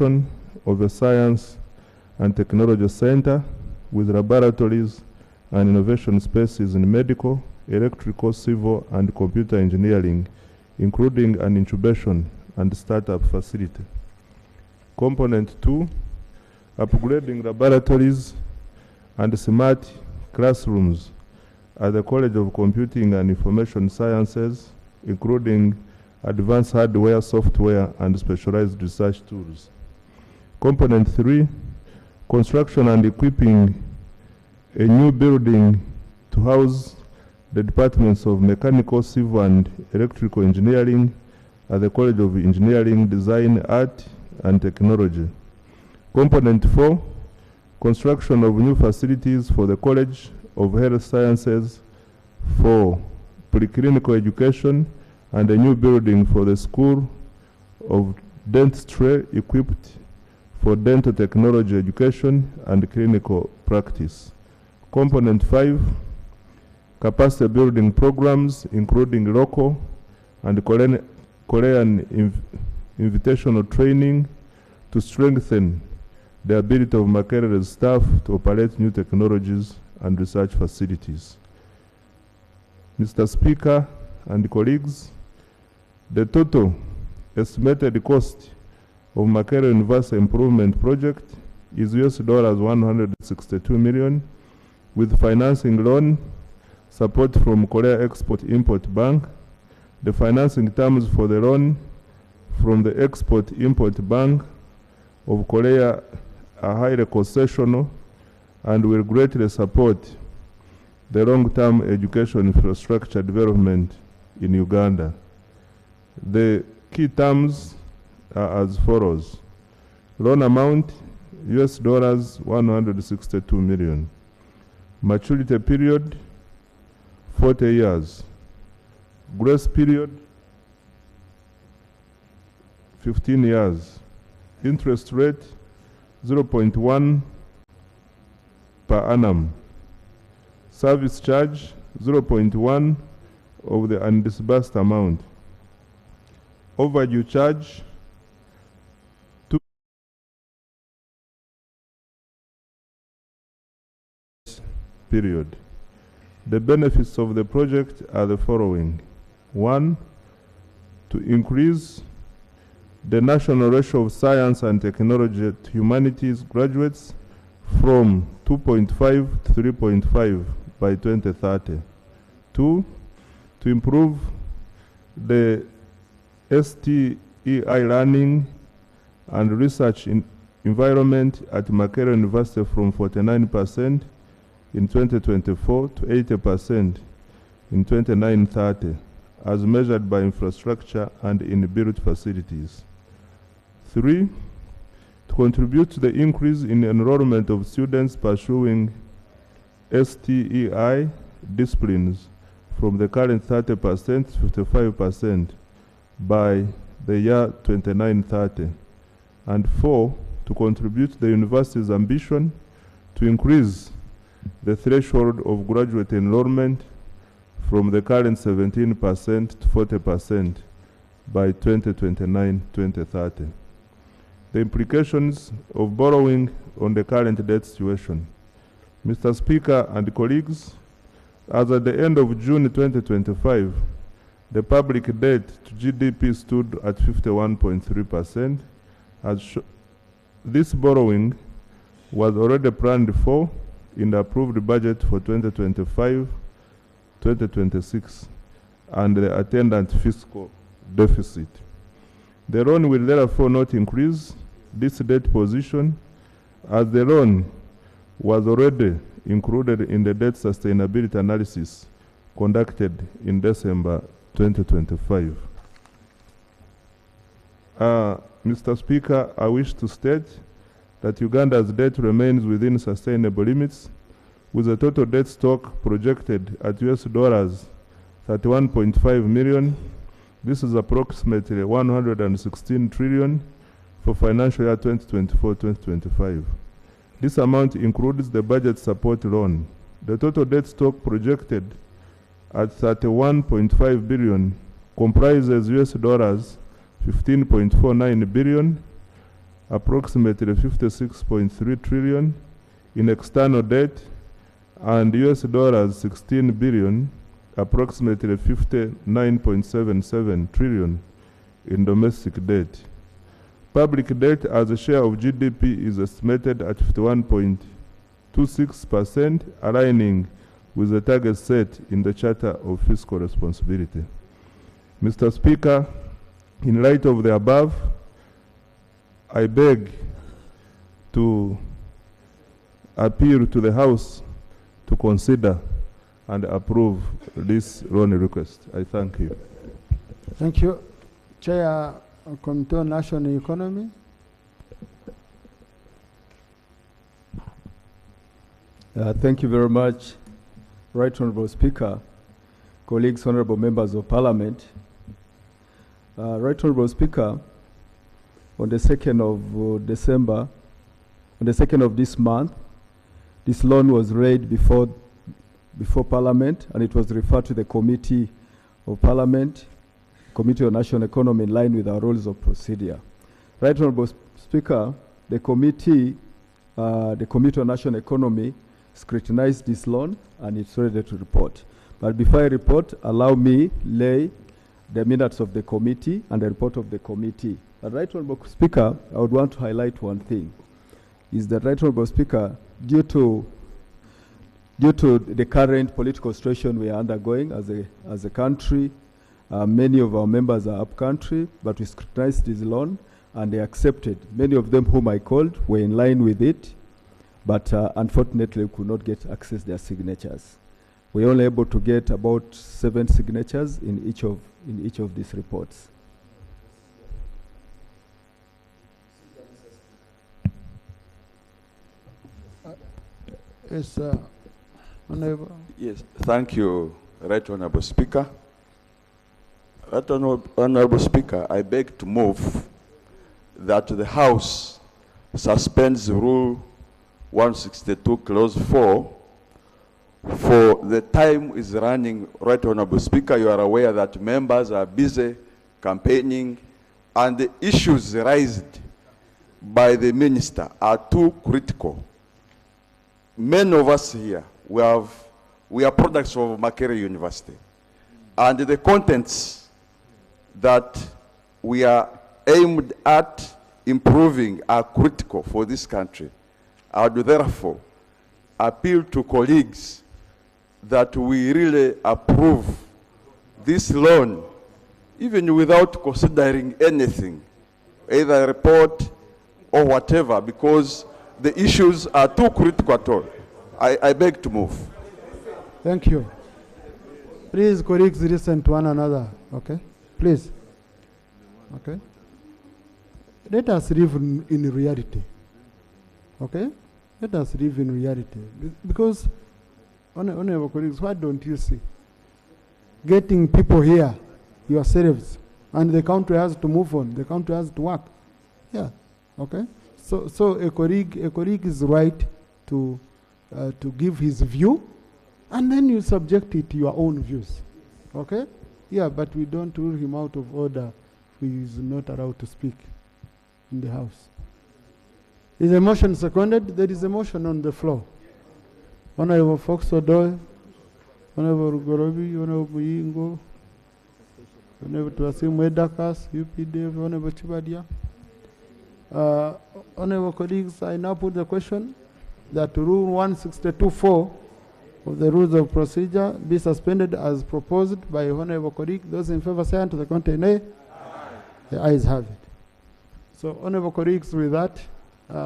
of a science and technology center with laboratories and innovation spaces in medical, electrical, civil, and computer engineering, including an incubation and startup facility. Component 2, upgrading laboratories and smart classrooms at the College of Computing and Information Sciences, including advanced hardware, software, and specialized research tools. Component 3, construction and equipping a new building to house the departments of mechanical, civil, and electrical engineering at the College of Engineering, Design, Art, and Technology. Component 4, construction of new facilities for the College of Health Sciences for preclinical education and a new building for the School of Dentistry equipped for dental technology education and clinical practice. Component 5, capacity building programs including local and Korean invitational training to strengthen the ability of Makerele's staff to operate new technologies and research facilities. Mr. Speaker and colleagues, the total estimated cost of Makerele University Improvement Project is $162 million, with financing loan support from Korea Export-Import Bank. The financing terms for the loan from the Export-Import Bank of Korea are highly concessional and will greatly support the long-term education infrastructure development in Uganda. The key terms are as follows. Loan amount, $162 million. Maturity period, 40 years. Grace period, 15 years. Interest rate, 0.1 per annum. Service charge, 0.1 of the undisbursed amount. Overdue charge, period. The benefits of the project are the following. 1, to increase the national ratio of science and technology to humanities graduates from 2.5 to 3.5 by 2030. 2, to improve the STEI learning and research environment at Makerele University from 49% in 2024 to 80% in 2030, as measured by infrastructure and in-built facilities. 3, to contribute to the increase in enrollment of students pursuing STEI disciplines from the current 30% to 55% by the year 2930. And 4, to contribute to the university's ambition to increase the threshold of graduate enrollment from the current 17% to 40% by 2029-2030. The implications of borrowing on the current debt situation. Mr. Speaker and colleagues, as at the end of June 2025, the public debt to GDP stood at 51.3%. This borrowing was already planned for in the approved budget for 2025-2026 and the attendant fiscal deficit. The loan will therefore not increase this debt position, as the loan was already included in the debt sustainability analysis conducted in December 2025. Mr. Speaker, I wish to state that Uganda's debt remains within sustainable limits, with a total debt stock projected at $31.5 million. This is approximately 116 trillion for financial year 2024-2025. This amount includes the budget support loan. The total debt stock projected at $31.5 billion comprises $15.49 billion approximately 56.3 trillion, in external debt, and US dollars 16 billion, approximately 59.77 trillion in domestic debt. Public debt as a share of GDP is estimated at 51.26%, aligning with the target set in the Charter of Fiscal Responsibility. Mr. Speaker, in light of the above, I beg to appeal to the House to consider and approve this loan request. I thank you. Thank you. Chair, Committee on National Economy. Thank you very much, Right Honorable Speaker, colleagues, honorable members of Parliament. Right Honorable Speaker, on the 2nd of December, on the 2nd of this month, this loan was read before Parliament, and it was referred to the Committee of Parliament, Committee on National Economy, in line with our rules of procedure. Right Honorable Speaker, the Committee on National Economy scrutinized this loan, and it's ready to report. But before I report, allow me lay the minutes of the committee and the report of the committee. Right Honorable Speaker, I would want to highlight one thing, is that Right Honorable Speaker, due to the current political situation we are undergoing as a country, many of our members are up country, but we scrutinized this loan and they accepted. Many of them whom I called were in line with it, but unfortunately we could not get access to their signatures. We were only able to get about 7 signatures in each of these reports. Yes, Honorable. Yes, thank you, Right Honorable Speaker. Right Honorable Speaker, I beg to move that the House suspends Rule 162, Clause 4, for the time is running. Right Honorable Speaker, you are aware that members are busy campaigning, and the issues raised by the minister are too critical. Many of us here, we are products of Makerere University, and the contents that we are aimed at improving are critical for this country. I would therefore appeal to colleagues that we really approve this loan, even without considering anything, either a report or whatever, because the issues are too critical at all. I beg to move. Thank you. Please, colleagues, listen to one another, okay? Please. Okay? Let us live in reality. Okay? Let us live in reality. Because, honorable colleagues, why don't you see? Getting people here, yourselves, and the country has to move on. The country has to work. Yeah. Okay? So a colleague is right to give his view, and then you subject it to your own views. Okay? Yeah, but we don't rule him out of order. He is not allowed to speak in the House. Is a motion seconded? There is a motion on the floor. Honorable Fox Odoy, Honorable Gorobi, Honorable Yingo, Honorable Tuasim Wedakas, UPDF, Honorable Chibadia. Honorable colleagues, I now put the question that Rule 162.4 of the Rules of Procedure be suspended as proposed by Honorable colleague. Those in favor say aye, to the contrary nay. The ayes have it. So, honorable colleagues, with that,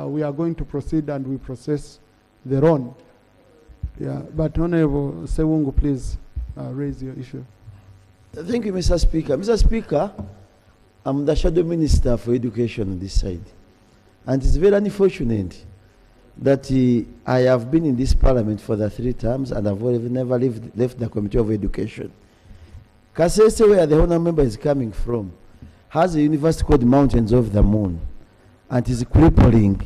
we are going to proceed and we process the loan. Yeah, but Honorable Sewungu, please raise your issue. Thank you, Mr. Speaker. Mr. Speaker, I'm the Shadow Minister for Education on this side. And it's very unfortunate that I have been in this Parliament for the 3 terms and I've never left the Committee of Education. Kasese, where the honour member is coming from, has a university called Mountains of the Moon, and is crippling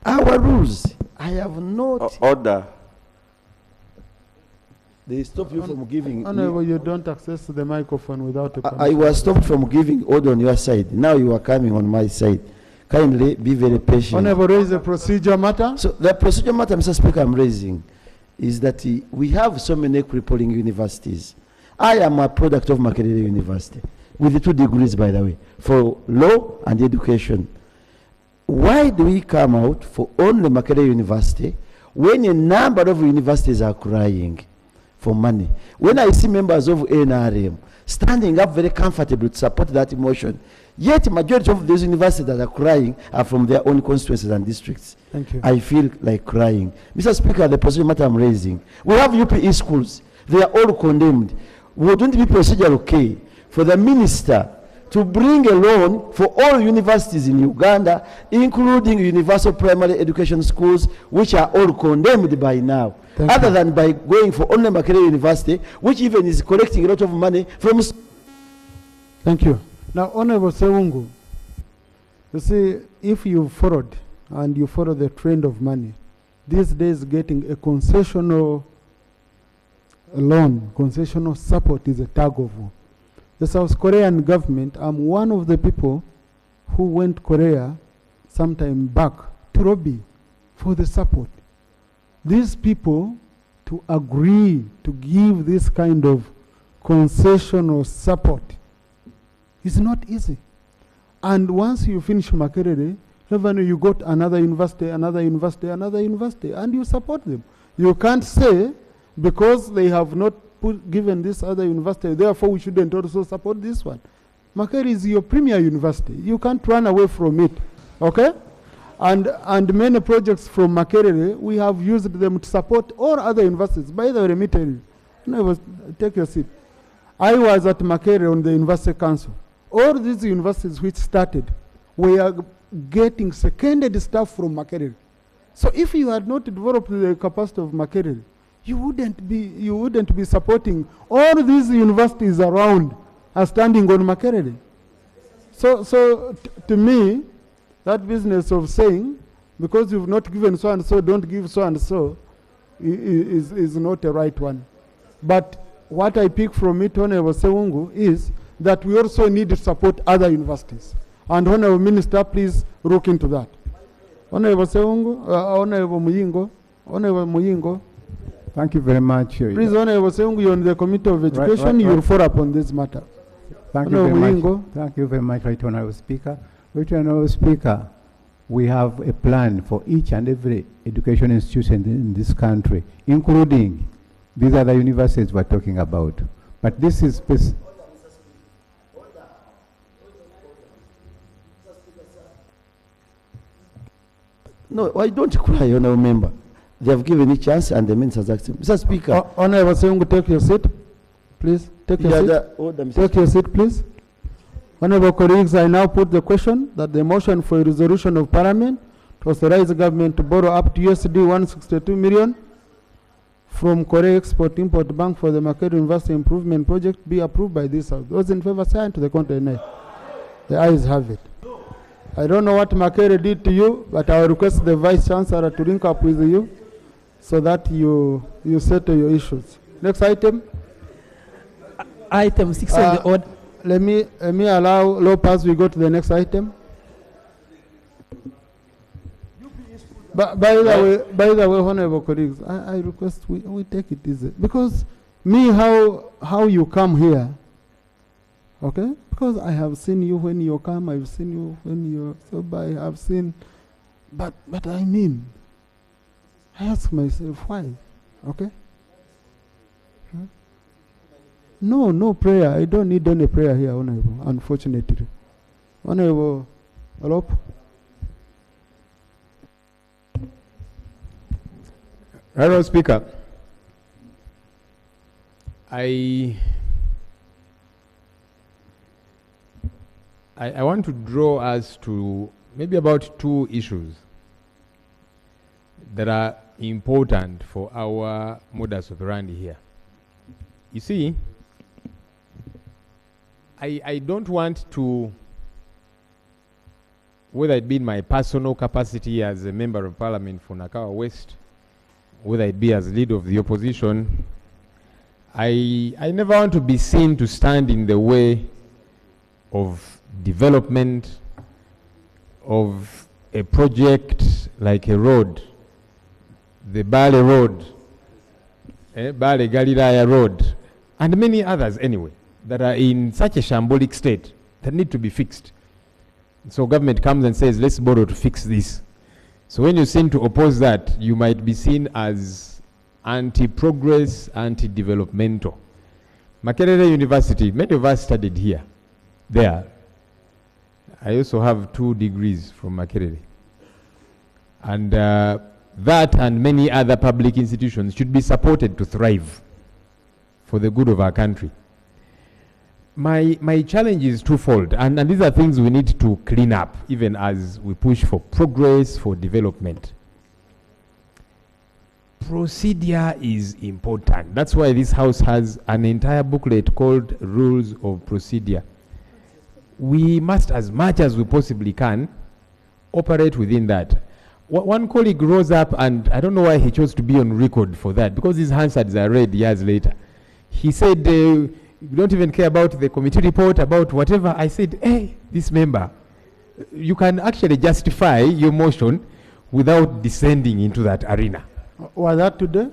our rules. I have not... Order. They stop you from giving. Honorable, you don't access the microphone without a permission. I was stopped from giving order on your side. Now you are coming on my side. Kindly be very patient. Honorable, raise a procedure matter. So the procedure matter, Mr. Speaker, I'm raising is that we have so many crippling universities. I am a product of Makerere University with 2 degrees, by the way, for law and education. Why do we come out for only Makerere University when a number of universities are crying for money? When I see members of NRM standing up very comfortably to support that motion, yet majority of those universities that are crying are from their own constituencies and districts. Thank you. I feel like crying. Mr. Speaker, the procedure matter I'm raising. We have UPE schools. They are all condemned. Wouldn't it be procedure okay for the minister to bring a loan for all universities in Uganda, including universal primary education schools, which are all condemned by now, other than by going for only Makerere University, which even is collecting a lot of money from... Thank you. Now, Honorable Sewungu, you see, if you followed and you follow the trend of money, these days getting a concessional loan, concessional support is a tug of war. The South Korean government, I'm one of the people who went to Korea sometime back to lobby for the support. These people to agree to give this kind of concessional support is not easy. And once you finish Makerere, you got another university, another university, another university, and you support them. You can't say, because they have not given this other university, therefore we shouldn't also support this one. Makerere is your premier university. You can't run away from it, okay? And many projects from Makerere, we have used them to support all other universities. By the way, let me tell you, take your seat. I was at Makerere on the University Council. All these universities which started, we are getting seconded staff from Makerere. So if you had not developed the capacity of Makerere, you wouldn't be supporting all these universities around as standing on Makerere. So to me, that business of saying, because you've not given so and so, don't give so and so, is not a right one. But what I pick from it, Honorable Sewungu, is that we also need to support other universities. And Honorable Minister, please look into that. Honorable Sewungu, Honorable Muyingo, Honorable Muyingo. Thank you very much. Please, Honorable Sewungu, you're on the Committee of Education, you'll follow up on this matter. Thank you very much. Thank you very much, Right Honorable Speaker. Right Honorable Speaker, we have a plan for each and every education institution in this country, including these other universities we're talking about. But this is No, why don't you cry, Honorable Member? They have given a chance and the minister has accepted. Mr. Speaker. Honorable Sewungu, take your seat. Please, take your seat. Take your seat, please. Honorable colleagues, I now put the question that the motion for a resolution of Parliament to authorize the government to borrow up to USD 162 million from Korea Export-Import Bank for the Makerere University Improvement Project be approved by this House. Those in favor say aye, to the contrary nay. The ayes have it. I don't know what Makerere did to you, but I will request the Vice Chancellor to link up with you so that you settle your issues. Next item. Item 6 on the order. Let me allow Lopez, we go to the next item. But by the way, honorable colleagues, I request we take it easy. Because me, how you come here, okay? Because I have seen you when you come, I've seen you when you're sober, I have seen, but I mean, I ask myself, why, okay? Huh? No prayer. I don't need any prayer here, Honorable, unfortunately. Honorable Alop. Honorable Speaker, I want to draw us to maybe about 2 issues that are important for our modus operandi here. You see, I don't want to, whether it be in my personal capacity as a member of Parliament for Nakawa West, whether it be as leader of the opposition, I never want to be seen to stand in the way of development of a project like a road, the Bale Road, Bale Galilaya Road, and many others anyway, that are in such a shambolic state that need to be fixed. So government comes and says, let's borrow to fix this. So when you seem to oppose that, you might be seen as anti-progress, anti-developmental. Makerere University, many of us studied here, there. I also have 2 degrees from Makerere. And that and many other public institutions should be supported to thrive for the good of our country. My challenge is twofold, and these are things we need to clean up, even as we push for progress, for development. Procedure is important. That's why this house has an entire booklet called Rules of Procedure. We must, as much as we possibly can, operate within that. One colleague rose up, and I don't know why he chose to be on record for that, because his Hansards are read years later. He said, you don't even care about the committee report, about whatever. I said, hey, this member, you can actually justify your motion without descending into that arena. Was that today?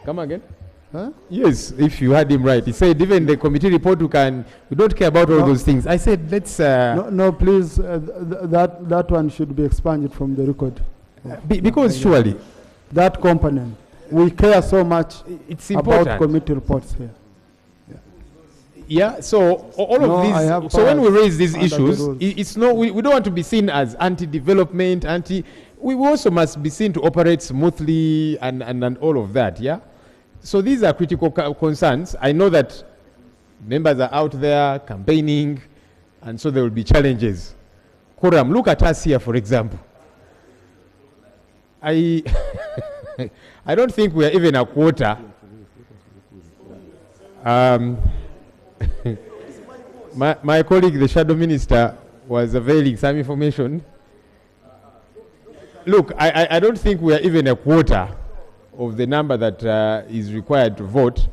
Come again? Huh? Yes, if you heard him right. He said, even the committee report, we don't care about all those things. I said, let's... No, please, that one should be expunged from the record. Because surely... That component. We care so much it's important about committee reports here. Yeah, so all of these... So when we raise these issues, it's no, we don't want to be seen as anti-development, we also must be seen to operate smoothly and all of that, yeah? So these are critical concerns. I know that members are out there campaigning, and so there will be challenges. Koram, look at us here, for example. I don't think we are even a quarter. My colleague, the shadow minister, was availing some information. Look, I don't think we are even a quarter of the number that is required to vote.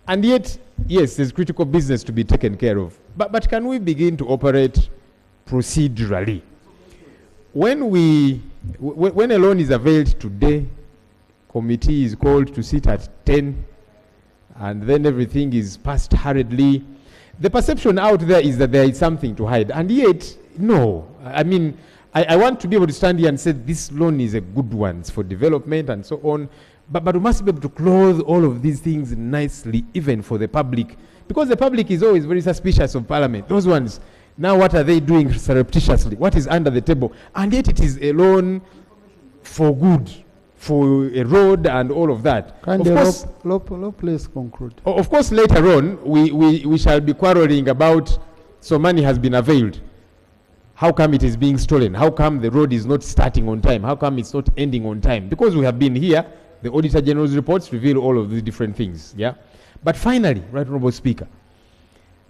And yet, yes, there's critical business to be taken care of. But can we begin to operate procedurally? When a loan is availed today, committee is called to sit at 10, and then everything is passed hurriedly. The perception out there is that there is something to hide. And yet, no. I mean, I want to be able to stand here and say this loan is a good one for development and so on. But we must be able to clothe all of these things nicely, even for the public. Because the public is always very suspicious of Parliament. Those ones, now what are they doing surreptitiously? What is under the table? And yet it is a loan for good, for a road and all of that. Of course, please conclude. Of course, later on, we shall be quarreling about, so money has been availed. How come it is being stolen? How come the road is not starting on time? How come it's not ending on time? Because we have been here, the Auditor General's reports reveal all of these different things, yeah? But finally, Right Honorable Speaker,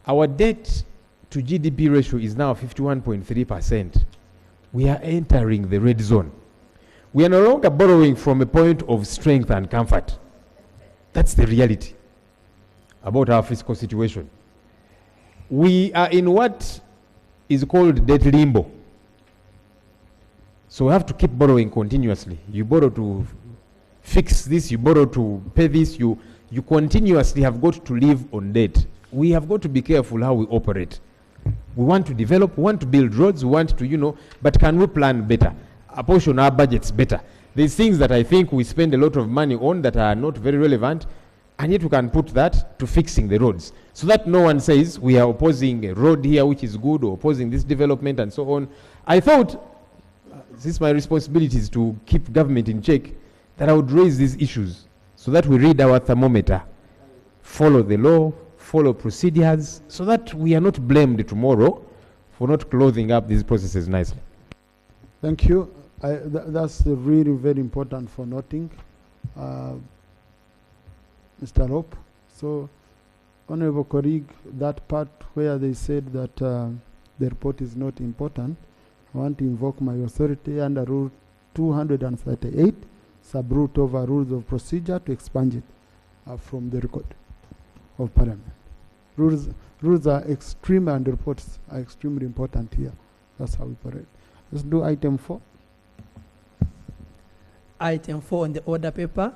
our debt to GDP ratio is now 51.3%. We are entering the red zone. We are no longer borrowing from a point of strength and comfort. That's the reality about our fiscal situation. We are in what is called debt limbo. So we have to keep borrowing continuously. You borrow to fix this, you borrow to pay this, you continuously have got to live on debt. We have got to be careful how we operate. We want to develop, we want to build roads, we want to, but can we plan better? Apportion our budgets better? There's things that I think we spend a lot of money on that are not very relevant, and yet we can put that to fixing the roads. So that no one says we are opposing a road here which is good, or opposing this development and so on. I thought, since my responsibility is to keep government in check, that I would raise these issues so that we read our thermometer, follow the law, follow procedures, so that we are not blamed tomorrow for not clothing up these processes nicely. Thank you. That's really very important for noting, Mr. Hope. So, Honorable colleague, that part where they said that the report is not important, I want to invoke my authority under Rule 238, sub-root over rules of procedure to expunge it. from the record of Parliament. Rules are extreme and reports are extremely important here. That's how we operate. Let's do item 4. Item 4 on the order paper,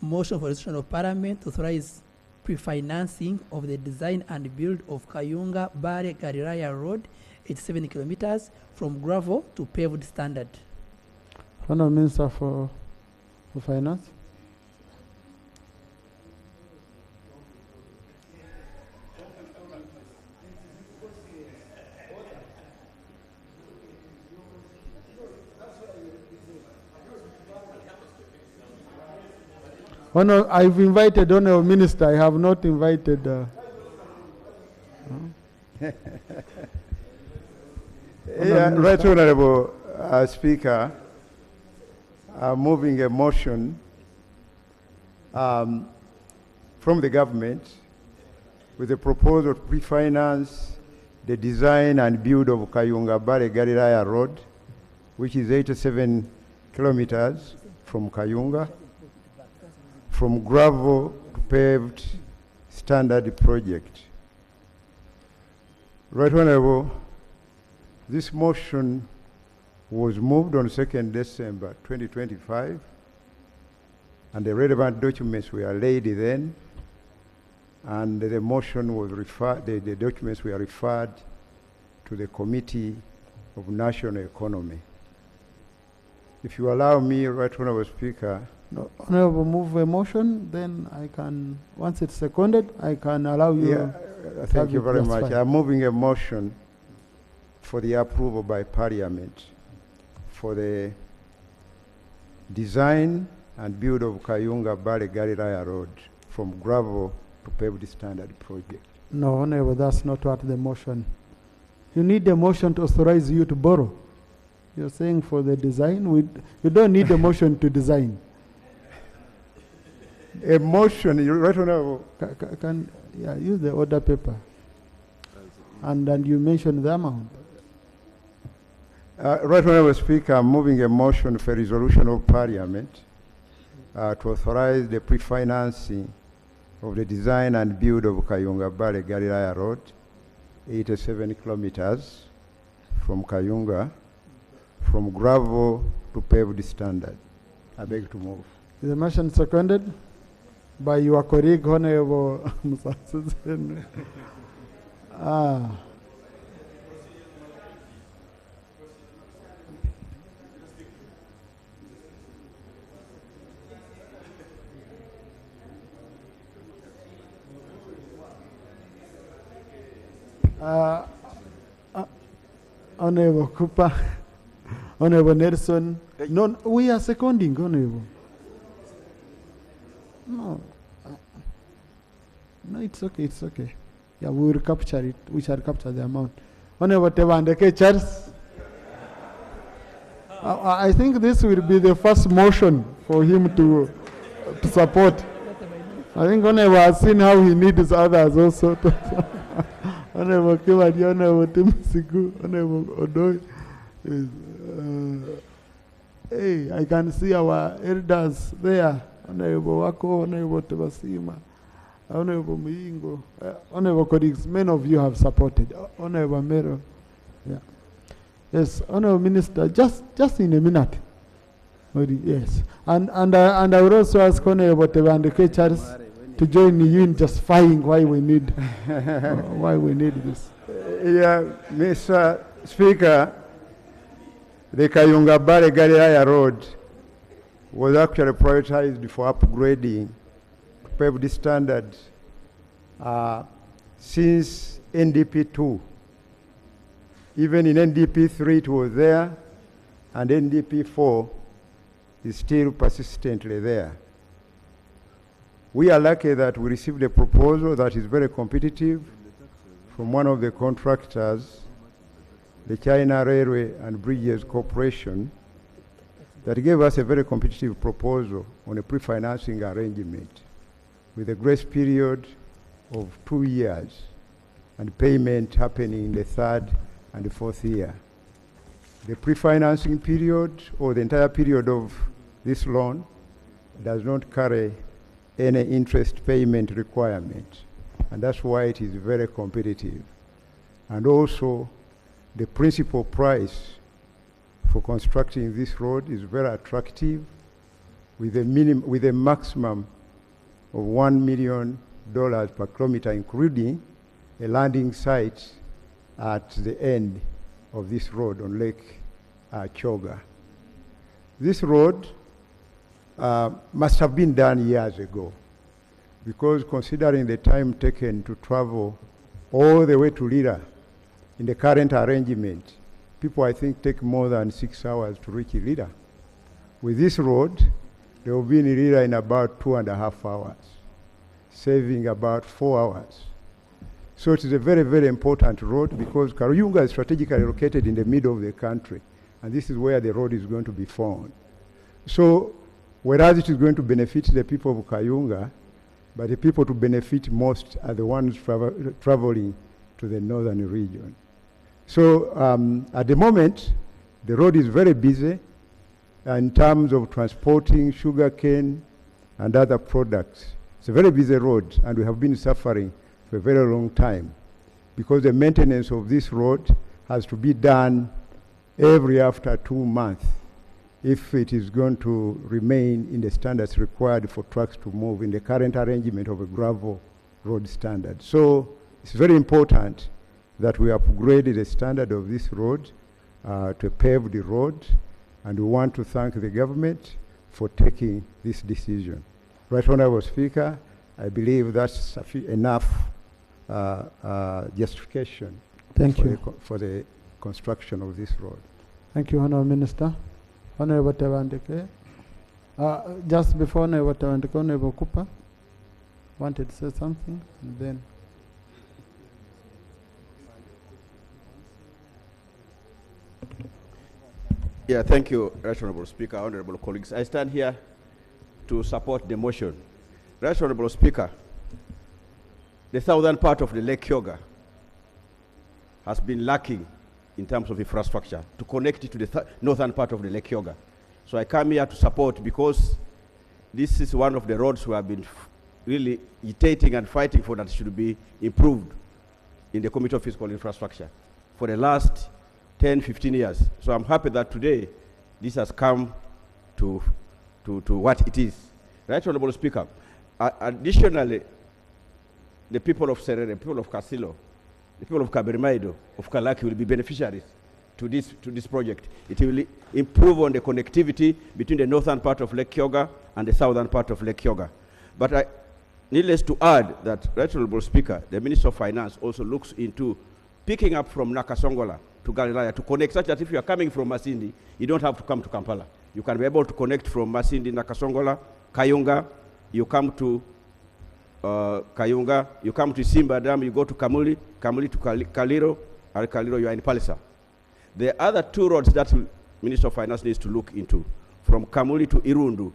motion for resolution of Parliament to authorize pre-financing of the design and build of Kayunga Bare Gariraya Road, 87 kilometers from gravel to paved standard. Honourable Minister for Finance. I've invited Honourable Minister. I have not invited. Right Honourable Speaker, I'm moving a motion from the government with a proposal to pre-finance the design and build of Kayunga Bare Gariraya Road, which is 87 kilometers from Kayunga, from gravel to paved standard project. Right Honourable, this motion was moved on 2nd December 2025, and the relevant documents were laid then, and the motion was referred, the documents were referred to the Committee of National Economy. If you allow me, Right Honourable Speaker. No, Honourable, move a motion, then I can, once it's seconded, I can allow you. Yeah, thank you very much. I'm moving a motion for the approval by Parliament for the design and build of Kayunga Bare Gariraya Road from gravel to paved standard project. No, Honourable, that's not what the motion. You need a motion to authorize you to borrow. You're saying for the design, you don't need a motion to design. A motion, you Right Honourable. Yeah, use the order paper. And then you mention the amount. Right Honourable Speaker, I'm moving a motion for resolution of Parliament to authorize the pre-financing of the design and build of Kayunga Bare Gariraya Road, 87 kilometers from Kayunga, from gravel to paved standard. I beg to move. Is the motion seconded by your colleague, Honourable Musa? Honourable Cooper, Honourable Nelson. No, we are seconding, Honourable. No, no, it's okay, it's okay. Yeah, we will capture it. We shall capture the amount. Honourable Tebandeke Charles. I think this will be the first motion for him to support. I think Honourable has seen how he needs others also. Honourable Kibadi, Honourable Timsiku, Honourable Odoi. Hey, I can see our elders there. Honourable Wako, Honourable Tebasima, Honourable Muyingo, Honourable colleagues, many of you have supported. Honourable Mero. Yeah. Yes, Honourable Minister, just in a minute. Yes. And I will also ask Honourable Tebandeke Charles to join you in justifying why we need this. Yeah, Mr. Speaker, the Kayunga Bare Gariraya Road was actually prioritized for upgrading to paved standards since NDP 2. Even in NDP 3 it was there, and NDP 4 is still persistently there. We are lucky that we received a proposal that is very competitive from one of the contractors, the China Railway and Bridges Corporation, that gave us a very competitive proposal on a pre-financing arrangement with a grace period of 2 years and payment happening in the 3rd and the 4th year. The pre-financing period or the entire period of this loan does not carry any interest payment requirement. And that's why it is very competitive. And also, the principal price for constructing this road is very attractive, with a maximum of $1 million per kilometer, including a landing site at the end of this road on Lake Kyoga. This road must have been done years ago, because considering the time taken to travel all the way to Lira in the current arrangement, people, I think, take more than 6 hours to reach Lira. With this road, they will be in Lira in about 2.5 hours, saving about 4 hours. So it is a very, very important road, because Kayunga is strategically located in the middle of the country, and this is where the road is going to be found. So, whereas it is going to benefit the people of Kayunga, but the people to benefit most are the ones traveling to the northern region. So, at the moment, the road is very busy in terms of transporting sugarcane and other products. It's a very busy road, and we have been suffering for a very long time, because the maintenance of this road has to be done every after 2 months if it is going to remain in the standards required for trucks to move in the current arrangement of a gravel road standard. So it's very important that we upgrade the standard of this road to a paved road, and we want to thank the government for taking this decision. Right Honorable Speaker, I believe that's enough justification for the construction of this road. Thank you, Honorable Minister. Honorable Tewandeke. Just before Honorable Tewandeke, Honorable Cooper wanted to say something, and then. Yeah, thank you, Right Honorable Speaker, honorable colleagues. I stand here to support the motion. Right Honorable Speaker, the southern part of the Lake Kyoga has been lacking in terms of infrastructure to connect it to the northern part of the Lake Kyoga. So I come here to support, because this is one of the roads we have been really agitating and fighting for, that should be improved in the Committee of Physical Infrastructure for the last 10, 15 years. So I'm happy that today this has come to what it is. Right Honorable Speaker, additionally, the people of Serere, the people of Kasilo, the people of Kaberimaido, of Kalaki will be beneficiaries to this project. It will improve on the connectivity between the northern part of Lake Kyoga and the southern part of Lake Kyoga. But needless to add that, Right Honorable Speaker, the Minister of Finance also looks into picking up from Nakasongola to Galilaya to connect, such that if you are coming from Masindi, you don't have to come to Kampala. You can be able to connect from Masindi, Nakasongola, Kayunga, you come to Kayunga, you come to Simba Dam, you go to Kamuli, Kamuli to Kaliro, and Kaliro you are in Palisa. The other 2 roads that Minister of Finance needs to look into, from Kamuli to Irundu,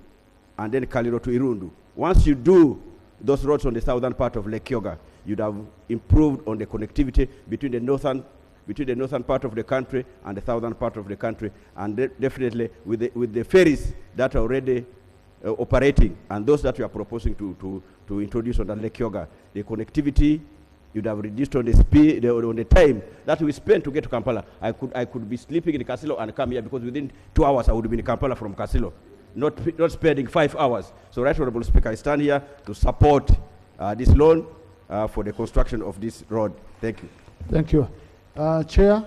and then Kaliro to Irundu. Once you do those roads on the southern part of Lake Kyoga, you'd have improved on the connectivity between the northern part of the country and the southern part of the country, and definitely with the ferries that are already operating, and those that we are proposing to introduce on the Lake Kyoga, the connectivity, you'd have reduced on the speed, on the time that we spend to get to Kampala. I could be sleeping in Kasilo and come here, because within 2 hours I would be in Kampala from Kasilo, not spending 5 hours. So, Right Honorable Speaker, I stand here to support this loan for the construction of this road. Thank you. Thank you. Chair.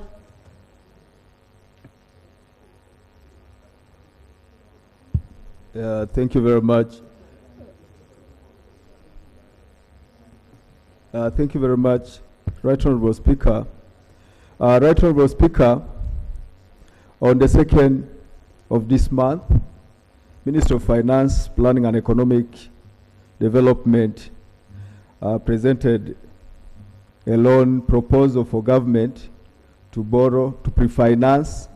Thank you very much. Thank you very much, Right Honorable Speaker. Right Honorable Speaker, on the 2nd of this month, Minister of Finance, Planning and Economic Development presented a loan proposal for government to borrow, to pre-finance